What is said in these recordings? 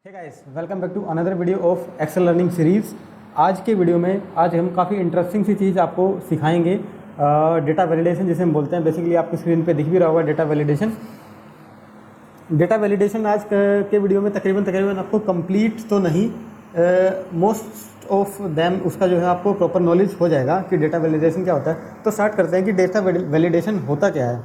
Hey guys, welcome back to another video of Excel learning series. आज के video में हम काफ़ी इंटरेस्टिंग सी चीज़ आपको सिखाएंगे। डेटा वैलिडेशन जिसे हम बोलते हैं, बेसिकली आपको स्क्रीन पे दिख भी रहा होगा डेटा वैलिडेशन। डेटा वैलिडेशन आज के वीडियो में तकरीबन आपको कंप्लीट तो नहीं, मोस्ट ऑफ देम उसका जो है आपको प्रॉपर नॉलेज हो जाएगा कि डेटा वैलिडेशन क्या होता है। तो स्टार्ट करते हैं कि डेटा वैलिडेशन होता क्या है।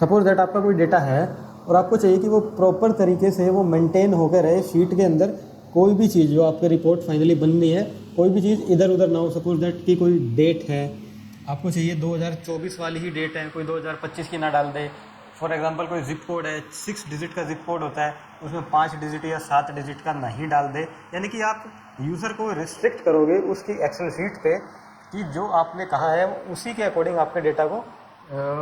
सपोज दैट आपका कोई डेटा है और आपको चाहिए कि वो प्रॉपर तरीके से वो मेंटेन होकर रहे शीट के अंदर। कोई भी चीज़ जो आपके रिपोर्ट फाइनली बननी है, कोई भी चीज़ इधर उधर ना हो। सपोज दैट कि कोई डेट है, आपको चाहिए 2024 वाली ही डेट है, कोई 2025 की ना डाल दे। फॉर एग्जांपल कोई जिप कोड है, 6 डिजिट का जिप कोड होता है, उसमें 5 डिजिट या 7 डिजिट का नहीं डाल दे। यानी कि आप यूज़र को रिस्ट्रिक्ट करोगे उसकी एक्सेल शीट पे कि जो आपने कहा है उसी के अकॉर्डिंग आपके डेटा को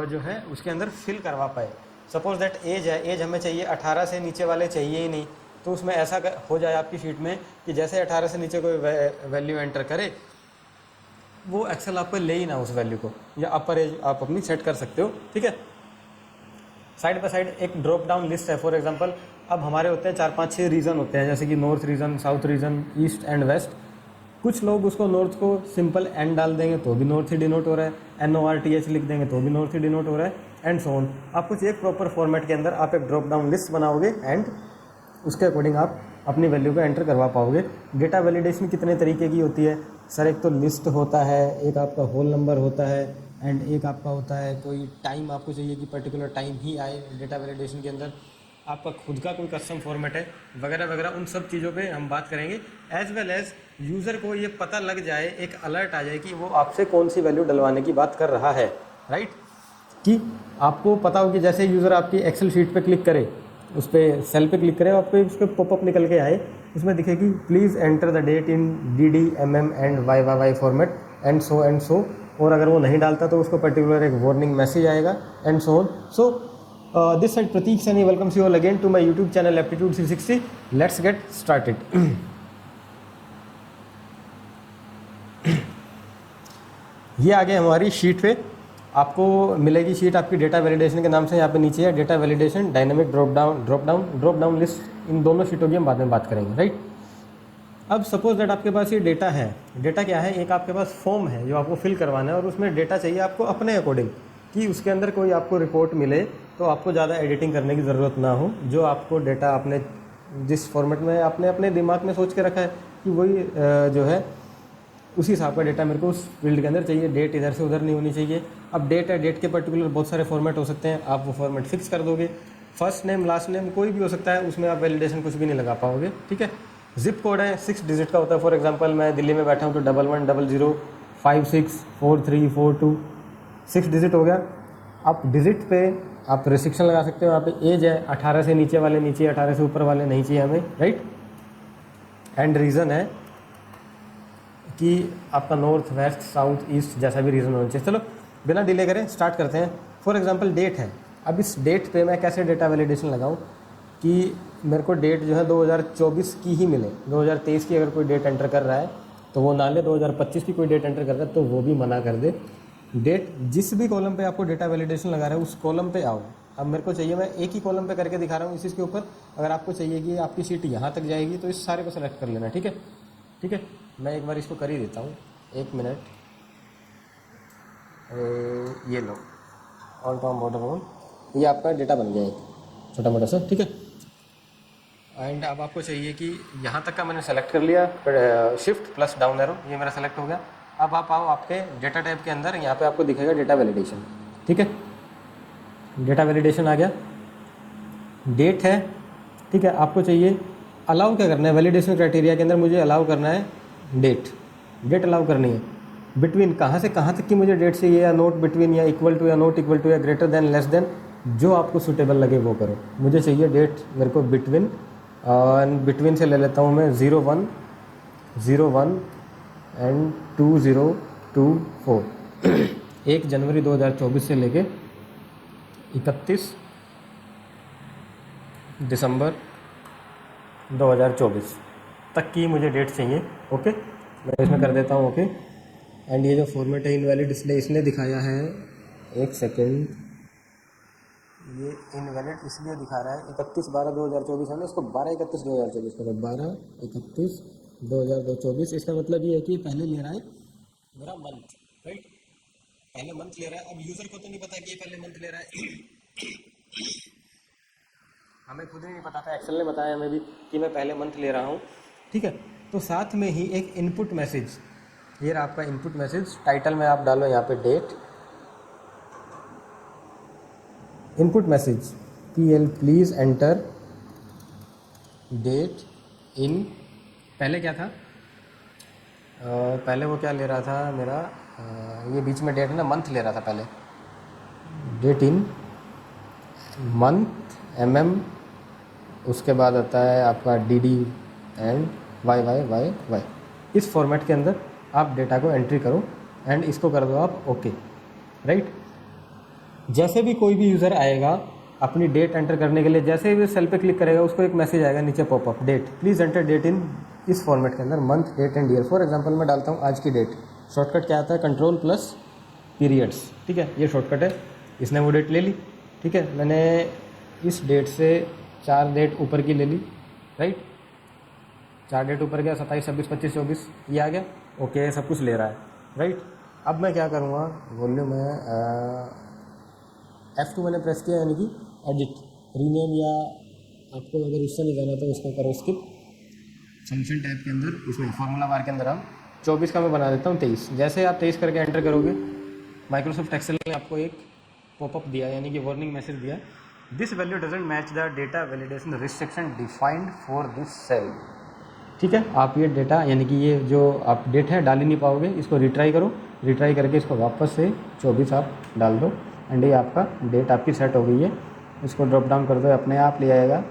जो है उसके अंदर फिल करवा पाए। सपोज दैट एज है, एज हमें चाहिए 18 से नीचे वाले चाहिए ही नहीं, तो उसमें ऐसा हो जाए आपकी शीट में कि जैसे 18 से नीचे कोई वैल्यू एंटर करे वो एक्सेल आपको ले ही ना उस वैल्यू को, या अपर एज आप अपनी सेट कर सकते हो। ठीक है, साइड बाय साइड एक ड्रॉप डाउन लिस्ट है। फॉर एग्जांपल अब हमारे होते हैं 4-5-6 रीजन होते हैं, जैसे कि north region, south region, east and west. कुछ लोग उसको नॉर्थ को सिंपल एन डाल देंगे तो भी नॉर्थ ही डिनोट हो रहा है, NORTH लिख देंगे तो भी नॉर्थ ही डिनोट हो रहा है, एंड सो ऑन। आप कुछ एक प्रॉपर फॉर्मेट के अंदर आप एक ड्रॉप डाउन लिस्ट बनाओगे एंड उसके अकॉर्डिंग आप अपनी वैल्यू को एंटर करवा पाओगे। डेटा वैलिडेशन कितने तरीके की होती है सर? एक तो लिस्ट होता है, एक आपका होल नंबर होता है, एंड एक आपका होता है कोई टाइम आपको चाहिए कि पर्टिकुलर टाइम ही आए डेटा वैलिडेशन के अंदर। आपका खुद का कोई कस्टम फॉर्मेट है वगैरह वगैरह, उन सब चीज़ों पे हम बात करेंगे। एज वेल एज यूज़र को ये पता लग जाए, एक अलर्ट आ जाए कि वो आपसे कौन सी वैल्यू डलवाने की बात कर रहा है, राइट। कि आपको पता हो कि जैसे यूज़र आपकी एक्सेल शीट पे क्लिक करे, उस पर सेल पे क्लिक करे, आपको उस पर पॉपअप निकल के आए, उसमें दिखेगी please enter the date in DD, MM and YYY format and so. और अगर वो नहीं डालता तो उसको पर्टिकुलर एक वार्निंग मैसेज आएगा and so on. So this side Prateek Sani welcomes you all again to my YouTube channel Aptitude 360. Let's get started. ये आगे हमारी शीट पे आपको मिलेगी शीट आपकी डेटा वैलिडेशन के नाम से। यहाँ पे नीचे है data validation dynamic drop down list. इन दोनों शीटों की हम बाद में बात करेंगे, राइट। अब सपोज दैट आपके पास ये डेटा है। डेटा क्या है? एक आपके पास फॉर्म है जो आपको फिल करवाना है और उसमें डेटा चाहिए आपको अपने अकॉर्डिंग, कि उसके अंदर कोई आपको रिपोर्ट मिले तो आपको ज़्यादा एडिटिंग करने की ज़रूरत ना हो। जो आपको डेटा आपने जिस फॉर्मेट में आपने अपने दिमाग में सोच के रखा है कि वही जो है उसी हिसाब का डेटा मेरे को उस फील्ड के अंदर चाहिए। डेट इधर से उधर नहीं होनी चाहिए। अब डेट है, डेट के पर्टिकुलर बहुत सारे फॉर्मेट हो सकते हैं, आप वो फॉर्मेट फिक्स कर दोगे। फर्स्ट नेम लास्ट नेम कोई भी हो सकता है, उसमें आप वैलिडेशन कुछ भी नहीं लगा पाओगे। ठीक है, जिप कोड है 6 डिजिट का होता है। फॉर एग्जांपल मैं दिल्ली में बैठा हूँ तो 1100564342 6 डिजिट हो गया। आप डिजिट पे आप रिस्ट्रिक्शन लगा सकते हो। यहाँ पे एज है 18 से नीचे वाले नीचे, 18 से ऊपर वाले नहीं चाहिए हमें, राइट। एंड रीज़न है कि आपका नॉर्थ, वेस्ट, साउथ, ईस्ट जैसा भी रीज़न होना चाहिए। चलो बिना डिले करें स्टार्ट करते हैं। फॉर एग्जांपल डेट है। अब इस डेट पे मैं कैसे डेटा वैलिडेशन लगाऊं कि मेरे को डेट जो है 2024 की ही मिले। 2023 की अगर कोई डेट एंटर कर रहा है तो वो ना ले, 2025 की कोई डेट एंटर कर रहा है तो वो भी मना कर दे। डेट जिस भी कॉलम पे आपको डेटा वैलिडेशन लगा रहा है उस कॉलम पे आओ। अब मेरे को चाहिए, मैं एक ही कॉलम पे करके दिखा रहा हूँ इसी के ऊपर। अगर आपको चाहिए कि आपकी शीट यहाँ तक जाएगी तो इस सारे को सेलेक्ट कर लेना, ठीक है। ठीक है, मैं एक बार इसको कर ही देता हूँ, 1 मिनट। ये लो, ऑल टॉम बॉर्डर ऑन, ये आपका डेटा बन गया एक छोटा मोटा सा, ठीक है। एंड अब आपको चाहिए कि यहाँ तक का मैंने सेलेक्ट कर लिया, शिफ्ट प्लस डाउन एरो, ये मेरा सेलेक्ट हो गया। अब आप आओ आपके डेटा टैब के अंदर, यहाँ पे आपको दिखेगा डेटा वैलिडेशन, ठीक है। डेटा वैलिडेशन आ गया, डेट है, ठीक है। आपको चाहिए अलाउ क्या करना है वैलिडेशन क्राइटेरिया के अंदर, मुझे अलाउ करना है डेट अलाउ करनी है। बिटवीन कहाँ से कहाँ तक की मुझे डेट चाहिए, या नोट बिटवीन, या इक्वल टू, या नॉट इक्वल टू, या ग्रेटर देन, लेस देन, जो आपको सूटेबल लगे वो करो। मुझे चाहिए डेट मेरे को बिटवीन, बिटवीन से ले लेता हूँ मैं 01 एंड 2024 1 जनवरी 2024 से लेके 31 दिसंबर 2024 तक की मुझे डेट चाहिए। ओके, मैं इसमें कर देता हूँ ओके। एंड ये जो फॉर्मेट है इनवैलिड डिस्प्ले इसने दिखाया है, 1 सेकेंड, ये इनवैलिड इसलिए दिखा रहा है 31/12/2024 है ना, इसको 12/31/2024 करो, 12/31/2024। इसका मतलब ये है कि पहले ले रहा है मेरा मंथ, राइट, पहले मंथ ले रहा है। अब यूज़र को तो नहीं पता कि ये पहले मंथ ले रहा है हमें खुद ही नहीं पता था, एक्सेल ने बताया हमें भी कि मैं पहले मंथ ले रहा हूँ, ठीक है। तो साथ में ही एक इनपुट मैसेज, ये रहा आपका इनपुट मैसेज। टाइटल में आप डालो यहाँ पे date, input message PL please enter date in, पहले क्या था, पहले वो क्या ले रहा था मेरा, ये बीच में डेट है ना, मंथ ले रहा था पहले, डेट इन मंथ MM, उसके बाद आता है आपका DD एंड YYYY। इस फॉर्मेट के अंदर आप डेटा को एंट्री करो एंड इसको कर दो आप ओके, राइट। जैसे भी कोई भी यूज़र आएगा अपनी डेट एंटर करने के लिए, जैसे ही वो सेल पे क्लिक करेगा उसको एक मैसेज आएगा नीचे popup, date please enter date in इस फॉर्मेट के अंदर, month date and year. For example मैं डालता हूँ आज की डेट, शॉर्टकट क्या आता है, कंट्रोल+पीरियड्स, ठीक है, ये शॉर्टकट है। इसने वो डेट ले ली, ठीक है, मैंने इस डेट से 4 डेट ऊपर की ले ली, राइट, 4 डेट ऊपर गया, 27, 26, 25, 24 ये आ गया, ओके, सब कुछ ले रहा है, राइट। अब मैं क्या करूँगा, वॉल्यूम में F2 मैंने प्रेस किया, यानी कि एडिट रीनेम, या आपको अगर उससे नहीं जाना तो उसको करो स्किप। फंक्शन टैब के अंदर इसमें फॉर्मूला बार के अंदर हम 24 का मैं बना देता हूँ 23। जैसे आप 23 करके एंटर करोगे, माइक्रोसॉफ्ट एक्सेल ने आपको एक पॉपअप दिया, यानी कि वार्निंग मैसेज दिया, this value doesn't match the data validation restriction defined for this cell, ठीक है। आप ये डेटा यानी कि ये जो आप डेट है डाल ही नहीं पाओगे, इसको रिट्राई करो, रिट्राई करके इसको वापस से 24 आप डाल दो एंड ये आपका डेट आपकी सेट हो गई है। इसको ड्रॉप डाउन कर दो, अपने आप ले आएगा,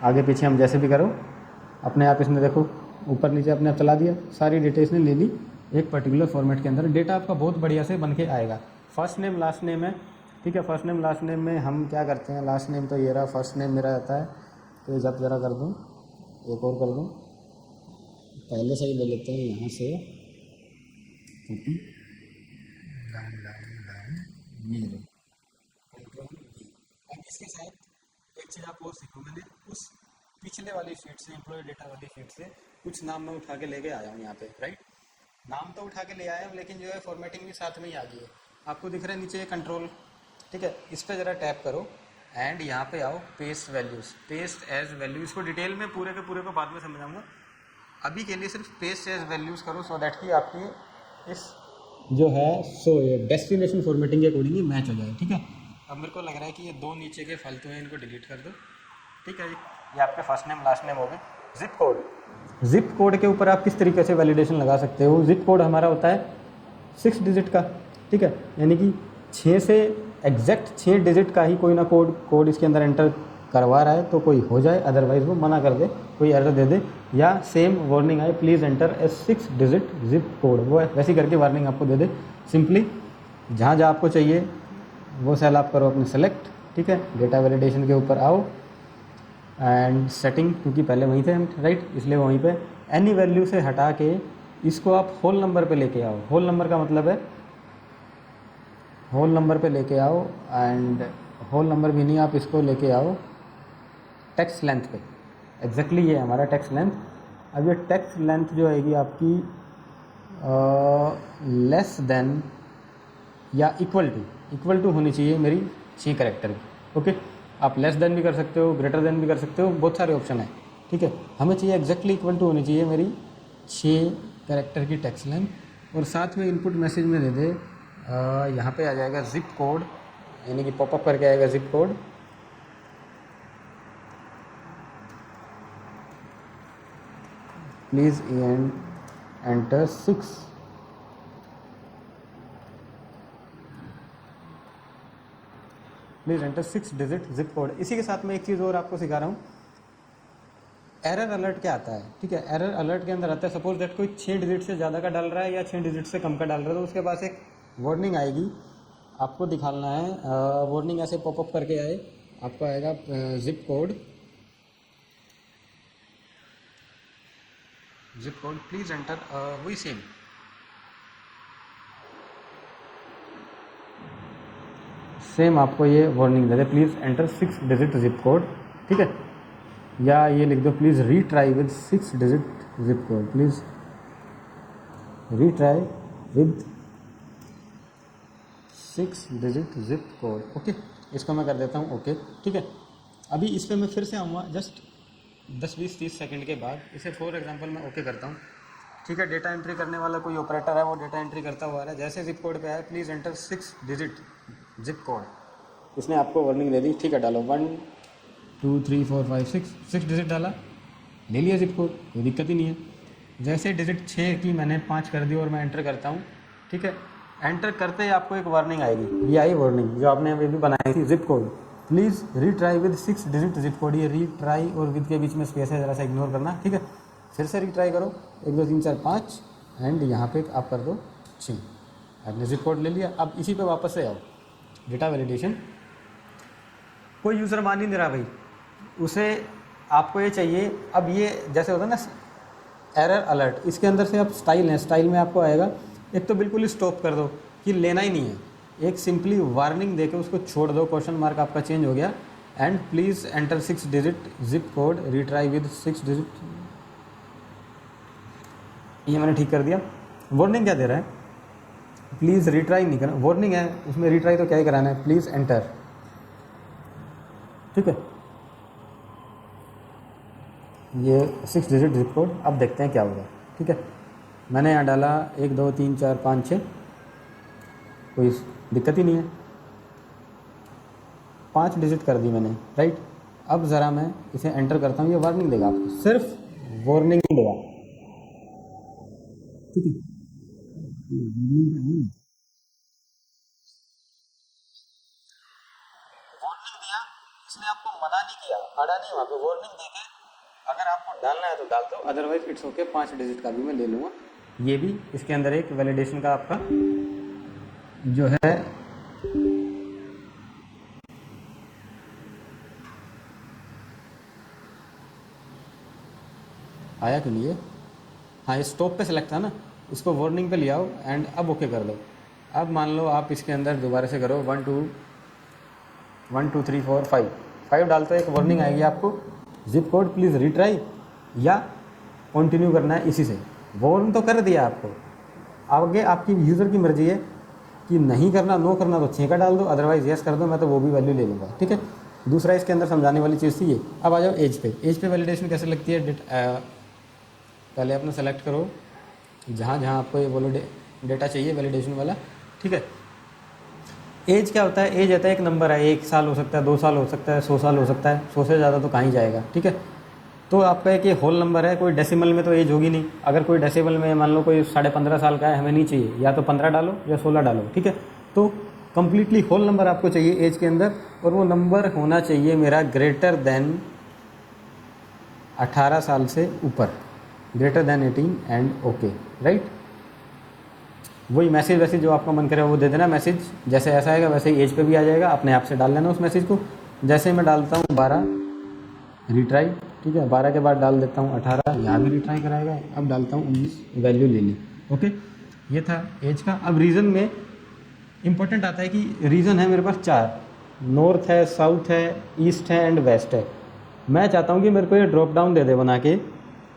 आगे पीछे हम जैसे भी करो अपने आप, इसने देखो ऊपर नीचे अपने आप चला दिया, सारी डेटा इसने ले ली एक पर्टिकुलर फॉर्मेट के अंदर। डेटा आपका बहुत बढ़िया से बन के आएगा। फर्स्ट नेम लास्ट नेम है, ठीक है, फर्स्ट नेम लास्ट नेम में हम क्या करते हैं, लास्ट नेम तो ये रहा, फर्स्ट नेम मेरा आता है, तो जब ज़रा कर दूँ, एक और कर दूँ, पहले से ही ले लेते हैं यहाँ से कॉपी, ये अब इसके साथ एक चीज़ आप और सीखो, मैंने उस पिछले वाली शीट से, एम्प्लॉय डेटा वाली शीट से कुछ नाम मैं उठा के लेके आया हूँ यहाँ पे, राइट। नाम तो उठा के ले आया हूँ, लेकिन जो है फॉर्मेटिंग भी साथ में ही आ गई है। आपको दिख रहा है नीचे कंट्रोल, ठीक है, इस पर ज़रा टैप करो एंड यहाँ पे आओ paste values, paste as value. इसको डिटेल में पूरे के पूरे को बाद में समझाऊंगा, अभी के लिए सिर्फ पेस्ट एज वैल्यूज़ करो, सो दैट कि आपकी इस जो है सो ये डेस्टिनेशन फॉर्मेटिंग के अकॉर्डिंग मैच हो जाए, ठीक है। अब मेरे को लग रहा है कि ये 2 नीचे के फालतू हैं, इनको डिलीट कर दो, ठीक है जी। ये आपके फर्स्ट नेम लास्ट नेम हो गए। जिप कोड, जिप कोड के ऊपर आप किस तरीके से वैलिडेशन लगा सकते हो। जिप कोड हमारा होता है 6 डिजिट का, ठीक है, यानी कि 6 से एग्जैक्ट 6 डिजिट का ही कोई ना कोड इसके अंदर एंटर करवा रहा है तो कोई हो जाए, अदरवाइज वो मना कर दे, कोई एरर दे दे, या सेम वार्निंग आए please enter a 6 digit zip code, वो वैसी करके वार्निंग आपको दे दे। सिंपली जहाँ जहाँ आपको चाहिए वो सेल आप करो अपने सेलेक्ट, ठीक है, डेटा वैलिडेशन के ऊपर आओ एंड सेटिंग, क्योंकि पहले वहीं थे हम, राइट, इसलिए वहीं पे एनी वैल्यू से हटा के इसको आप होल नंबर पे लेके आओ। होल नंबर का मतलब है होल नंबर पे लेके आओ, एंड होल नंबर भी नहीं, आप इसको लेके आओ टेक्स्ट लेंथ पे। एग्जैक्टली ये हमारा टेक्स्ट लेंथ। अब ये टेक्स्ट लेंथ जो आएगी आपकी लेस देन या इक्वल टू होनी चाहिए मेरी 6 कैरेक्टर की, ओके। आप लेस देन भी कर सकते हो, ग्रेटर देन भी कर सकते हो, बहुत सारे ऑप्शन है, ठीक है। हमें चाहिए एग्जैक्टली इक्वल टू होनी चाहिए मेरी 6 कैरेक्टर की टेक्स्ट लेंथ, और साथ में इनपुट मैसेज में दे दे यहाँ पे आ जाएगा जिप कोड, यानी कि पॉपअप करके आएगा zip code, please enter 6 please enter 6 digit zip code. इसी के साथ में एक चीज़ और आपको सिखा रहा हूँ, एरर अलर्ट क्या आता है, ठीक है। एरर अलर्ट के अंदर आता है, सपोज दैट कोई 6 डिजिट से ज़्यादा का डाल रहा है या 6 डिजिट से कम का डाल रहा है, तो उसके पास एक वार्निंग आएगी, आपको दिखाना है। वार्निंग ऐसे पॉपअप करके आए, आपको आएगा जिप कोड प्लीज़ एंटर, वही सेम सेम आपको ये warning they they, please enter 6 digit zip code, ठीक है। या ये लिख दो, please retry with 6 digit zip code, please retry with 6 digit zip code, okay. इसको मैं कर देता हूँ ओके, ठीक है। अभी इस पर मैं फिर से आऊँगा जस्ट 10-20-30 सेकंड के बाद। इसे फॉर एग्जांपल मैं ओके करता हूँ, ठीक है। डेटा एंट्री करने वाला कोई ऑपरेटर है, वो डेटा एंट्री करता हुआ आ रहा है। जैसे जिप कोड पे आया, please enter 6 digit zip code, इसने आपको वार्निंग दे दी, ठीक है। डालो 1 2 3 4 5 6 डिजिट डाला, ले लिया जिप कोड, कोई दिक्कत ही नहीं है। जैसे डिजिट 6 की मैंने 5 कर दी और मैं एंटर करता हूँ, ठीक है। एंटर करते ही आपको एक वार्निंग आएगी, ये आई वार्निंग जो आपने अभी भी बनाई थी, zip code please retry with 6 digit zip code. ये रीट्राई और विद के बीच में स्पेस है, ज़रा सा इग्नोर करना, ठीक है। फिर से रीट्राई करो, 1 2 3 4 5 एंड यहाँ पे आप कर दो 6, आपने जिप कोड ले लिया। अब इसी पे वापस से आओ, डेटा वैलिडेशन। कोई यूज़र मान ही नहीं रहा भाई, उसे आपको ये चाहिए। अब ये जैसे होता है ना एरर अलर्ट, इसके अंदर से आप स्टाइल है, स्टाइल में आपको आएगा, एक तो बिल्कुल ही स्टॉप कर दो कि लेना ही नहीं है, एक सिंपली वार्निंग देके उसको छोड़ दो, क्वेश्चन मार्क आपका चेंज हो गया। And please enter 6 digit zip code, retry with 6 digit, ये मैंने ठीक कर दिया। वार्निंग क्या दे रहा है, प्लीज़ रीट्राई नहीं करना, वार्निंग है उसमें, रीट्राई तो क्या ही कराना है, प्लीज़ एंटर, ठीक है। ये 6 डिजिट जिप कोड, अब देखते हैं क्या होगा, ठीक है। मैंने यहाँ डाला 1 2 3 4 5 6, कोई दिक्कत ही नहीं है, 5 डिजिट कर दी मैंने, राइट। अब ज़रा मैं इसे एंटर करता हूँ, ये वार्निंग देगा आपको, सिर्फ वार्निंग ही देगा, ठीक है। वार्निंग दिया, इसने आपको मना नहीं किया, अड़ा नहीं, वहाँ पे वार्निंग देके अगर आपको डालना है तो डाल दो, अदरवाइज इट्स ओके। 5 डिजिट का भी मैं ले लूँगा। ये भी इसके अंदर एक वैलिडेशन का आपका जो है आया क्यों नहीं है, हाँ स्टॉप पे सेलेक्ट था ना, इसको वार्निंग पे ले आओ एंड अब ओके कर दो। अब मान लो आप इसके अंदर दोबारा से करो 1 2 3 4 5 डालते एक वार्निंग आएगी आपको, जिप कोड प्लीज़ रीट्राई या कंटिन्यू करना है इसी से। वार्न तो कर दिया आपको, आगे आपकी यूज़र की मर्जी है कि नहीं करना, नो करना तो 6 का डाल दो, अदरवाइज यस कर दो, मैं तो वो भी वैल्यू ले लूँगा, ठीक है। दूसरा इसके अंदर समझाने वाली चीज़ थी ये। अब आ जाओ एज पे, एज पे वैलिडेशन कैसे लगती है। पहले अपना सेलेक्ट करो जहाँ जहाँ आपको ये बोलो डेटा चाहिए वैलिडेशन वाला, ठीक है। एज क्या होता है, एज होता है एक नंबर है, 1 साल हो सकता है, 2 साल हो सकता है, 100 साल हो सकता है, 100 से ज़्यादा तो कहाँ ही जाएगा, ठीक है। तो आपका एक ये होल नंबर है, कोई डेसिमल में तो एज होगी नहीं। अगर कोई डेसिमल में मान लो कोई 15.5 साल का है, हमें नहीं चाहिए, या तो 15 डालो या 16 डालो, ठीक है। तो कम्प्लीटली होल नंबर आपको चाहिए एज के अंदर, और वो नंबर होना चाहिए मेरा ग्रेटर देन 18 साल से ऊपर, greater than 18 and okay, right. वही मैसेज वैसे जो आपका मन करे वो दे देना मैसेज, जैसे ऐसा आएगा वैसे ही एज पे भी आ जाएगा, अपने आप से डाल लेना उस मैसेज को। जैसे मैं डालता हूँ 12 रिट्राई, ठीक है, 12 के बाद डाल देता हूँ 18, यहाँ भी रिट्राई कराएगा। अब डालता हूँ 19, वैल्यू ले ली, ओके। ये था एज का। अब रीज़न में इम्पोर्टेंट आता है कि रीज़न है मेरे पास 4, नॉर्थ है, साउथ है, ईस्ट है एंड वेस्ट है। मैं चाहता हूँ कि मेरे को ये ड्रॉप डाउन दे दे बना के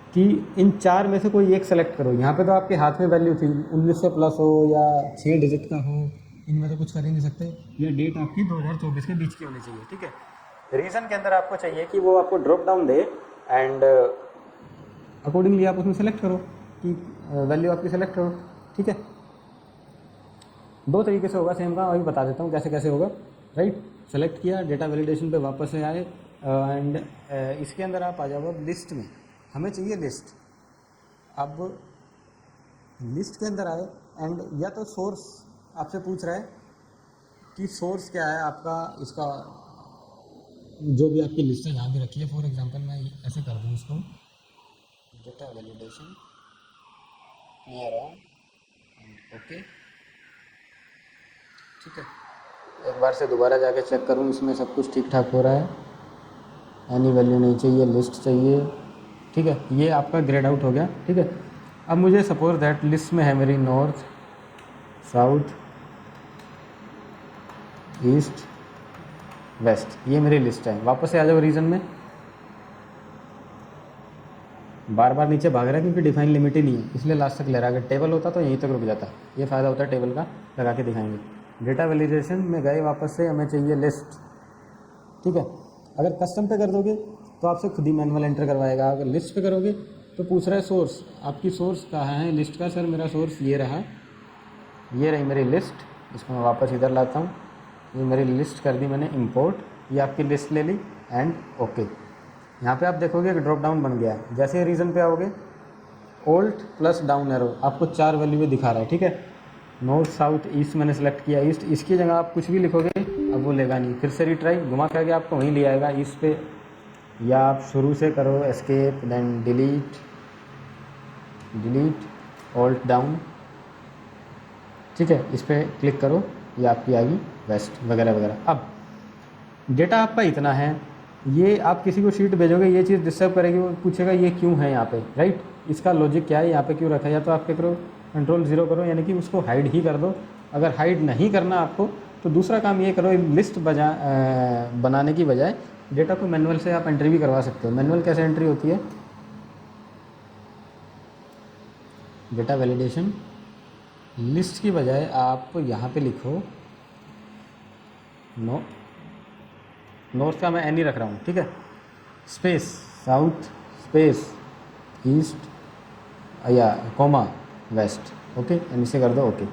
कि इन 4 में से कोई एक सेलेक्ट करो। यहाँ पे तो आपके हाथ में वैल्यू थी, 1900 प्लस हो या 6 डिजिट का हो, इनमें तो कुछ कर ही नहीं सकते। ये डेट आपकी 2024 के बीच की होनी चाहिए, ठीक है। रीज़न के अंदर आपको चाहिए कि वो आपको drop down they and accordingly आप उसमें सेलेक्ट करो कि वैल्यू आपकी सेलेक्ट करो, ठीक है। 2 तरीके से होगा सेम का, अभी बता देता हूँ कैसे कैसे होगा, राइट। सेलेक्ट किया, डेटा वैलिडेशन पे वापस से आए एंड इसके अंदर आप आ जाओ लिस्ट में, हमें चाहिए लिस्ट। अब लिस्ट के अंदर आए एंड या तो सोर्स आपसे पूछ रहा है कि सोर्स क्या है आपका, इसका जो भी आपकी लिस्ट है यहाँ भी रखी है। फॉर एग्जांपल मैं ऐसे कर दूँ इसको, डेटा वैलिडेशन क्लियर है एंड ओके, ठीक है। एक बार से दोबारा जाके चेक करूँ इसमें सब कुछ ठीक ठाक हो रहा है, एनी वैल्यू नहीं चाहिए, लिस्ट चाहिए, ठीक है। ये आपका ग्रेड आउट हो गया, ठीक है। अब मुझे सपोज दैट लिस्ट में है मेरी नॉर्थ, साउथ, ईस्ट वेस्ट, ये मेरी लिस्ट है। वापस से आ जाओ रीजन में। बार बार नीचे भाग रहा है क्योंकि डिफाइन लिमिट ही नहीं है, इसलिए लास्ट तक ले रहा है। अगर टेबल होता तो यहीं तक रुक जाता। ये फ़ायदा होता है टेबल का, लगा के दिखाएंगे। डेटा वैलिडेशन में गए, वापस से हमें चाहिए लिस्ट, ठीक है। अगर कस्टम पे कर दोगे तो आपसे खुद ही मैनुअल एंटर करवाएगा। अगर लिस्ट पे करोगे तो पूछ रहा है सोर्स, आपकी सोर्स कहाँ है लिस्ट का? सर मेरा सोर्स ये रहा, ये रही मेरी लिस्ट। इसको मैं वापस इधर लाता हूँ, ये मेरी लिस्ट कर दी मैंने इंपोर्ट, ये आपकी लिस्ट ले ली एंड ओके। यहाँ पे आप देखोगे कि ड्रॉप डाउन बन गया है। जैसे रीजन पे आओगे, ओल्ट प्लस डाउन एरो आपको 4 वैल्यू में दिखा रहा है, ठीक है। नॉर्थ साउथ ईस्ट मैंने सेलेक्ट किया ईस्ट, इसकी जगह आप कुछ भी लिखोगे अब वो लेगा नहीं। फिर से रिट्राई, घुमा करके आपको वहीं ले आएगा ईस्ट पे, या आप शुरू से करो escape then delete alt down, ठीक है। इस पर क्लिक करो, ये आपकी आ गई वेस्ट वगैरह वगैरह। अब डेटा आपका इतना है, ये आप किसी को शीट भेजोगे, ये चीज़ डिस्टर्ब करेगी, वो पूछेगा ये क्यों है यहाँ पे, राइट। इसका लॉजिक क्या है, यहाँ पे क्यों रखा है? या तो आप क्या करो, कंट्रोल 0 करो, यानी कि उसको हाइड ही कर दो। अगर हाइड नहीं करना आपको तो दूसरा काम ये करो, लिस्ट बनाने की बजाय डेटा को मैनुअल से आप एंट्री भी करवा सकते हो। मैनुअल कैसे एंट्री होती है? डेटा वैलिडेशन लिस्ट की बजाय आप यहाँ पे लिखो नॉर्थ का मैं एन ही रख रहा हूँ, ठीक है, स्पेस साउथ स्पेस ईस्ट या कॉमा वेस्ट, ओके। एंड इसे कर दो ओके,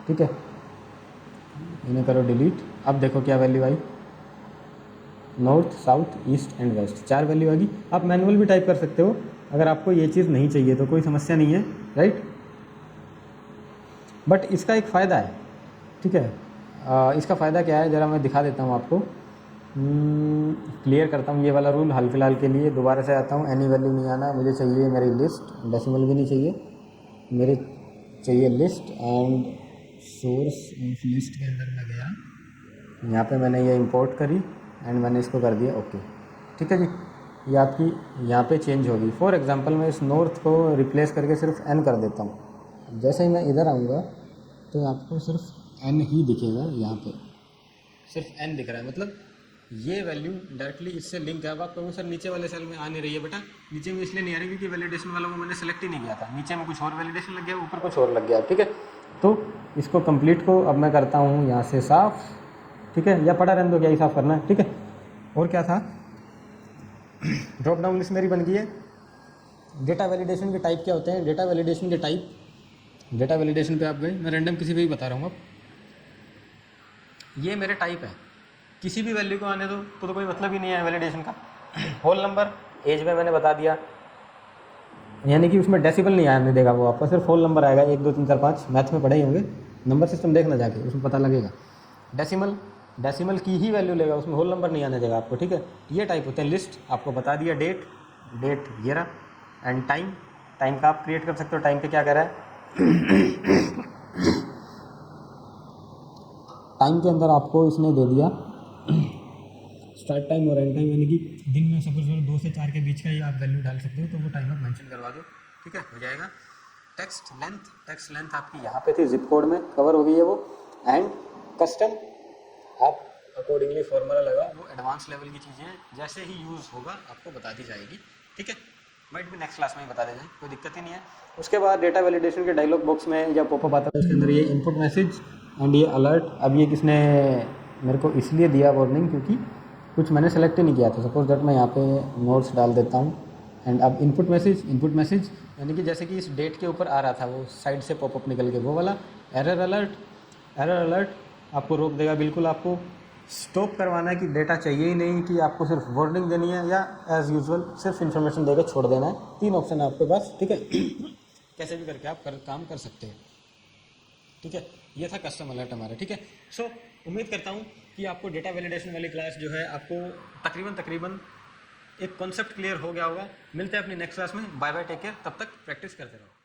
ठीक है। इन्हें करो डिलीट। अब देखो क्या वैल्यू आई, north south east and west, 4 value आ गई। आप मैनुअल भी टाइप कर सकते हो अगर आपको ये चीज़ नहीं चाहिए तो, कोई समस्या नहीं है, राइट। बट इसका एक फ़ायदा है, ठीक है। इसका फ़ायदा क्या है ज़रा मैं दिखा देता हूँ आपको। क्लियर करता हूँ ये वाला रूल हाल फिलहाल के लिए। दोबारा से आता हूँ, एनी वैल्यू नहीं आना, मुझे चाहिए मेरी लिस्ट, डेसिमल भी नहीं चाहिए, मेरे चाहिए list and source of list के अंदर मैं गया, यहाँ पे मैंने ये इंपोर्ट करी एंड मैंने इसको कर दिया ओके, ठीक है जी। ये आपकी यहाँ पे चेंज होगी। फॉर एग्जांपल मैं इस नॉर्थ को रिप्लेस करके सिर्फ एन कर देता हूँ। जैसे ही मैं इधर आऊँगा तो आपको सिर्फ एन ही दिखेगा, यहाँ पे सिर्फ एन दिख रहा है, मतलब ये वैल्यू डायरेक्टली इससे लिंक है। अब आप कहोगे सर नीचे वाले सेल में आ नहीं रही है, बेटा नीचे में इसलिए नहीं आ रही क्योंकि वैलिडेशन वाला वो मैंने सेलेक्ट ही नहीं किया था। नीचे में कुछ और वैलिडेशन लग गया, ऊपर कुछ और लग गया, ठीक है। तो इसको कंप्लीट को अब मैं करता हूँ यहाँ से साफ, ठीक है, या पड़ा रहने दो, क्या ही साफ करना है, ठीक है। और क्या था, ड्रॉप डाउन लिस्ट मेरी बन गई है। डेटा वैलिडेशन के टाइप क्या होते हैं? डेटा वैलिडेशन के टाइप, डेटा वैलिडेशन पे आप गए, मैं रैंडम किसी भी बता रहा हूँ। अब ये मेरे टाइप है, किसी भी वैल्यू को आने दो तो कोई मतलब ही नहीं है वैलिडेशन का। होल नंबर एज में मैंने बता दिया, यानी कि उसमें डेसिबल नहीं आने देगा वो, आपका सिर्फ होल नंबर आएगा। 1 2 3 4 5 मैथ में पढ़े ही होंगे, नंबर सिस्टम देखना जाके, उसमें पता लगेगा। डेसिमल की ही वैल्यू लेगा, उसमें होल नंबर नहीं आने देगा आपको, ठीक है। ये टाइप होते हैं। लिस्ट आपको बता दिया, डेट ये रहा, एंड टाइम का आप क्रिएट कर सकते हो। टाइम पे क्या कह रहा है टाइम के अंदर आपको इसने दे दिया स्टार्ट टाइम और एंड टाइम, यानी कि दिन में सपोज 2 से 4 के बीच का ही आप वैल्यू डाल सकते हो, तो वो टाइम आप मेंशन करवा दो, ठीक है, हो जाएगा। टेक्स्ट लेंथ आपकी यहाँ पे थी, जिप कोड में कवर हो गई है वो। एंड कस्टम आप अकॉर्डिंगली फॉर्मूला लगा, वो एडवांस लेवल की चीज़ें हैं, जैसे ही यूज़ होगा आपको बता दी जाएगी, ठीक है। माइट भी नेक्स्ट क्लास में ही बता दे जाए, कोई दिक्कत ही नहीं है। उसके बाद डेटा वैलिडेशन के डायलॉग बॉक्स में जब पॉपअप आता है उसके अंदर ये इनपुट मैसेज एंड ये अलर्ट। अब ये किसने मेरे को इसलिए दिया वार्निंग क्योंकि कुछ मैंने सेलेक्ट ही नहीं किया था। सपोज दैट मैं यहाँ पे नोट्स डाल देता हूँ एंड अब इनपुट मैसेज यानी कि जैसे कि इस डेट के ऊपर आ रहा था वो साइड से पॉपअप निकल के, वो वाला एरर अलर्ट आपको रोक देगा। बिल्कुल आपको स्टॉप करवाना है कि डेटा चाहिए ही नहीं, कि आपको सिर्फ वार्निंग देनी है, या एज़ यूजुअल सिर्फ इन्फॉर्मेशन देकर छोड़ देना है। 3 ऑप्शन है आपके पास, ठीक है। कैसे भी करके आप काम कर सकते हैं, ठीक है। ये था कस्टम अलर्ट हमारा, ठीक है। सो उम्मीद करता हूँ कि आपको डेटा वैलिडेशन वाली क्लास जो है आपको तकरीबन एक कॉन्सेप्ट क्लियर हो गया होगा। मिलते हैं अपनी नेक्स्ट क्लास में। बाय बाय, टेक केयर, तब तक प्रैक्टिस करते रहो।